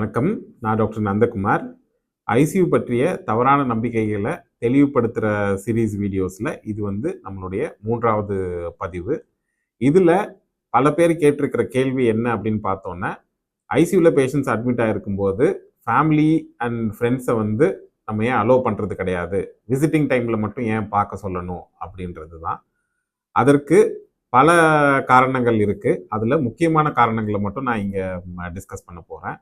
வணக்கம். நான் doctor Nandakumar. ICU பற்றிய தவறான நம்பிக்கைகளை தெளிவுபடுத்துகிற சீரீஸ் வீடியோஸில் இது நம்மளுடைய 3வது பதிவு. இதில் பல பேர் கேட்டிருக்கிற கேள்வி என்ன அப்படின்னு பார்த்தோன்னா, ஐசியூவில் பேஷண்ட்ஸ் அட்மிட் ஆகிருக்கும்போது ஃபேமிலி அண்ட் ஃப்ரெண்ட்ஸை நம்ம ஏன் அலோவ் பண்ணுறது கிடையாது, விசிட்டிங் டைமில் மட்டும் ஏன் பார்க்க சொல்லணும் அப்படின்றது தான். அதற்கு பல காரணங்கள் இருக்குது. அதில் முக்கியமான காரணங்களை மட்டும் நான் இங்கே டிஸ்கஸ் பண்ண போகிறேன்.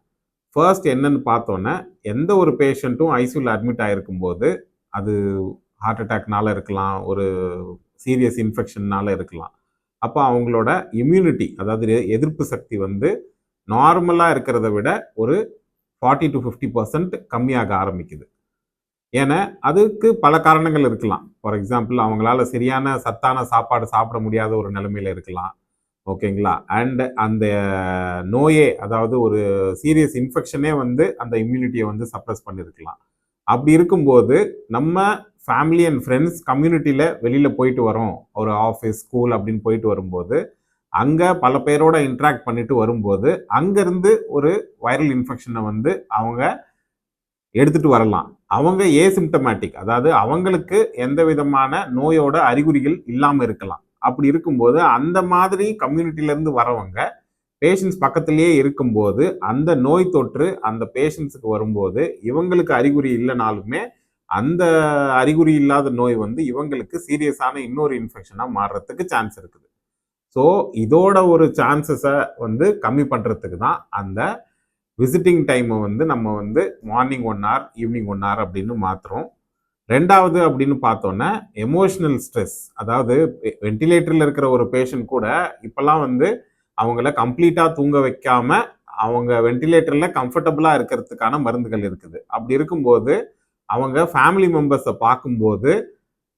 ஃபர்ஸ்ட் என்னன்னு பார்த்தோன்னா, எந்த ஒரு பேஷண்ட்டும் ஐசியூவில் அட்மிட் ஆகிருக்கும் போது அது ஹார்ட் அட்டாக்னால இருக்கலாம், ஒரு சீரியஸ் இன்ஃபெக்ஷன்னால இருக்கலாம். அப்போ அவங்களோட இம்யூனிட்டி, அதாவது எதிர்ப்பு சக்தி நார்மலாக இருக்கிறத விட ஒரு 40 to 50% கம்மியாக ஆரம்பிக்குது. ஏன்னா அதுக்கு பல காரணங்கள் இருக்கலாம். ஃபார் எக்ஸாம்பிள், அவங்களால சரியான சத்தான சாப்பாடு சாப்பிட முடியாத ஒரு நிலைமையில இருக்கலாம். ஓகேங்களா? அண்ட் அந்த நோயே, அதாவது ஒரு சீரியஸ் இன்ஃபெக்ஷனே அந்த இம்யூனிட்டியை சப்ரஸ் பண்ணியிருக்கலாம். அப்படி இருக்கும்போது நம்ம ஃபேமிலி அண்ட் ஃப்ரெண்ட்ஸ் கம்யூனிட்டியில் வெளியில் போயிட்டு வரோம், ஒரு ஆஃபீஸ் ஸ்கூல் அப்படின்னு போயிட்டு வரும்போது அங்கே பல பேரோட இன்ட்ராக்ட் பண்ணிட்டு வரும்போது அங்கேருந்து ஒரு வைரல் இன்ஃபெக்ஷனை அவங்க எடுத்துகிட்டு வரலாம். அவங்க ஏசிம்டமேட்டிக், அதாவது அவங்களுக்கு எந்த விதமான நோயோட அறிகுறிகள் இல்லாமல் இருக்கலாம். அப்படி இருக்கும்போது அந்த மாதிரி கம்யூனிட்டியிலேருந்து வரவங்க பேஷண்ட்ஸ் பக்கத்திலேயே இருக்கும்போது அந்த நோய் தொற்று அந்த பேஷண்ட்ஸுக்கு வரும்போது இவங்களுக்கு அறிகுறி இல்லைனாலுமே அந்த அறிகுறி இல்லாத நோய் இவங்களுக்கு சீரியஸான இன்னொரு இன்ஃபெக்ஷனாக மாறுறதுக்கு சான்ஸ் இருக்குது. ஸோ இதோட ஒரு சான்சஸை கம்மி பண்ணுறதுக்கு தான் அந்த விசிட்டிங் டைமை நம்ம மார்னிங் 1 hour ஈவினிங் 1 hour அப்படின்னு மாற்றுறோம். ரெண்டாவது அப்படின்னு பார்த்தோன்னா, எமோஷனல் ஸ்ட்ரெஸ், அதாவது வென்டிலேட்டரில் இருக்கிற ஒரு பேஷண்ட் கூட இப்போல்லாம் அவங்கள கம்ப்ளீட்டாக தூங்க வைக்காம அவங்க வென்டிலேட்டரில் கம்ஃபர்டபுளாக இருக்கிறதுக்கான மருந்துகள் இருக்குது. அப்படி இருக்கும்போது அவங்க ஃபேமிலி மெம்பர்ஸை பார்க்கும்போது,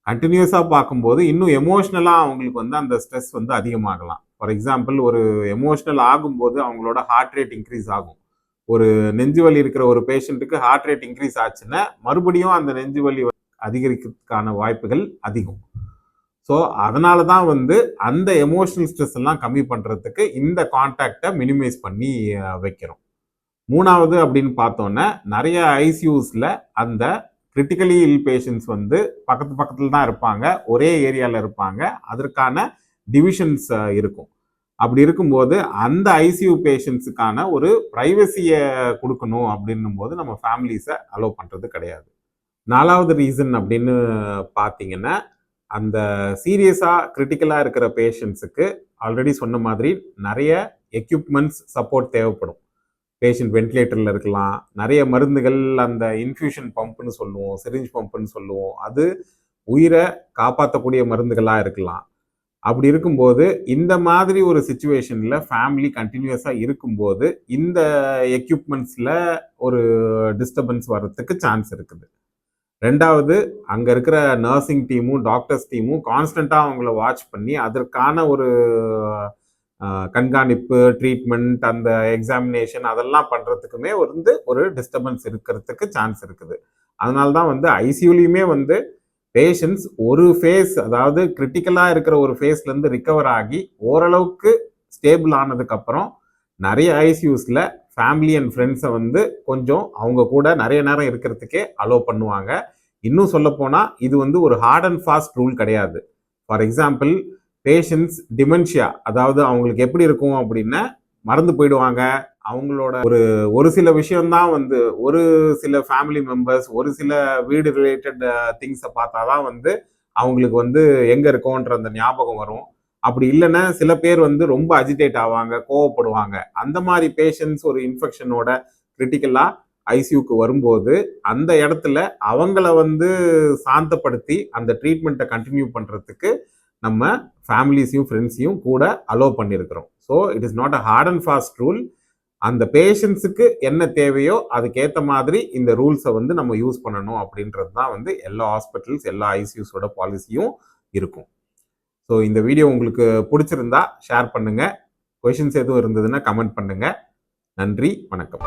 கண்டினியூஸாக பார்க்கும்போது இன்னும் எமோஷ்னலாக அவங்களுக்கு அந்த ஸ்ட்ரெஸ் அதிகமாகலாம். ஃபார் எக்ஸாம்பிள், ஒரு எமோஷ்னல் ஆகும்போது அவங்களோட ஹார்ட் ரேட் இன்க்ரீஸ் ஆகும். ஒரு நெஞ்சு வலி இருக்கிற ஒரு பேஷண்ட்டுக்கு ஹார்ட் ரேட் இன்க்ரீஸ் ஆச்சுன்னா மறுபடியும் அந்த நெஞ்சு வலி அதிகரிக்கிறதுக்கான வாய்ப்புகள் அதிகம். ஸோ அதனால தான் அந்த எமோஷனல் ஸ்ட்ரெஸ் எல்லாம் கம்மி பண்ணுறதுக்கு இந்த கான்டாக்டை மினிமைஸ் பண்ணி வைக்கிறோம். 3வது அப்படின்னு பார்த்தோன்னா, நிறைய ஐசியூஸில் அந்த கிரிட்டிக்கலி இல் பேஷண்ட்ஸ் பக்கத்தில் தான் இருப்பாங்க, ஒரே ஏரியாவில் இருப்பாங்க, அதற்கான டிவிஷன்ஸ் இருக்கும். அப்படி இருக்கும்போது அந்த ஐசியூ பேஷண்ட்ஸுக்கான ஒரு ப்ரைவசியை கொடுக்கணும் அப்படின்னும் போது நம்ம ஃபேமிலிஸை அலோவ் பண்ணுறது கிடையாது. 4வது ரீசன் அப்படின்னு பார்த்தீங்கன்னா, அந்த சீரியஸாக கிரிட்டிக்கலாக இருக்கிற பேஷண்ட்ஸுக்கு ஆல்ரெடி சொன்ன மாதிரி நிறைய எக்யூப்மெண்ட்ஸ் சப்போர்ட் தேவைப்படும். பேஷண்ட் வென்டிலேட்டரில் இருக்கலாம், நிறைய மருந்துகள், அந்த இன்ஃபியூஷன் பம்ப்னு சொல்லுவோம், சிரிஞ்ச் பம்ப்னு சொல்லுவோம், அது உயிரை காப்பாற்றக்கூடிய மருந்துகளாக இருக்கலாம். அப்படி இருக்கும்போது இந்த மாதிரி ஒரு சிச்சுவேஷனில் ஃபேமிலி கண்டினியூஸாக இருக்கும்போது இந்த எக்யூப்மெண்ட்ஸில் ஒரு டிஸ்டர்பன்ஸ் வர்றதுக்கு சான்ஸ் இருக்குது. ரெண்டாவது, அங்கே இருக்கிற நர்சிங் டீமும் டாக்டர்ஸ் டீமும் கான்ஸ்டண்ட்டாக அவங்கள வாட்ச் பண்ணி அதற்கான ஒரு கண்காணிப்பு, ட்ரீட்மெண்ட், அந்த எக்ஸாமினேஷன் அதெல்லாம் பண்ணுறதுக்குமே ஒரு டிஸ்டர்பன்ஸ் இருக்கிறதுக்கு சான்ஸ் இருக்குது. அதனால தான் ஐசியூலையுமே பேஷண்ட்ஸ் ஒரு ஃபேஸ், அதாவது கிரிட்டிக்கலாக இருக்கிற ஒரு ஃபேஸ்லேருந்து ரிகவர் ஆகி ஓரளவுக்கு ஸ்டேபிள் ஆனதுக்கப்புறம் நிறைய ஐசியூஸில் ஃபேமிலி அண்ட் ஃப்ரெண்ட்ஸை கொஞ்சம் அவங்க கூட நிறைய நேரம் இருக்கிறதுக்கே அலோவ் பண்ணுவாங்க. இன்னும் சொல்லப்போனால் இது ஒரு ஹார்ட் அண்ட் ஃபாஸ்ட் ரூல் கிடையாது. ஃபார் எக்ஸாம்பிள், பேஷண்ட்ஸ் டிமென்ஷியா, அதாவது அவங்களுக்கு எப்படி இருக்கும் அப்படின்னா மறந்து போயிடுவாங்க. அவங்களோட ஒரு சில விஷயம்தான் ஒரு சில ஃபேமிலி மெம்பர்ஸ், ஒரு சில வீடு ரிலேட்டட் திங்ஸை பார்த்தா தான் அவங்களுக்கு எங்கே இருக்கோன்ற அந்த ஞாபகம் வரும். அப்படி இல்லைன்னா சில பேர் ரொம்ப அஜிடேட் ஆவாங்க, கோவப்படுவாங்க. அந்த மாதிரி பேஷண்ட்ஸ் ஒரு இன்ஃபெக்ஷனோட கிரிட்டிக்கலாக ஐசியூக்கு வரும்போது அந்த இடத்துல அவங்கள சாந்தப்படுத்தி அந்த ட்ரீட்மெண்ட்டை கண்டினியூ பண்ணுறதுக்கு நம்ம ஃபேமிலிஸையும் ஃப்ரெண்ட்ஸையும் கூட அலோவ் பண்ணியிருக்கிறோம். So it is not a hard and fast rule. அந்த பேஷண்ட்ஸுக்கு என்ன தேவையோ அதுக்கேற்ற மாதிரி இந்த ரூல்ஸை நம்ம யூஸ் பண்ணணும் அப்படின்றது தான் எல்லா ஹாஸ்பிட்டல்ஸ், எல்லா ஐசியூஸோட பாலிசியும் இருக்கும். ஸோ இந்த வீடியோ உங்களுக்கு பிடிச்சிருந்தா ஷேர் பண்ணுங்கள். கொஷின்ஸ் எதுவும் இருந்ததுன்னா கமெண்ட் பண்ணுங்கள். நன்றி, வணக்கம்.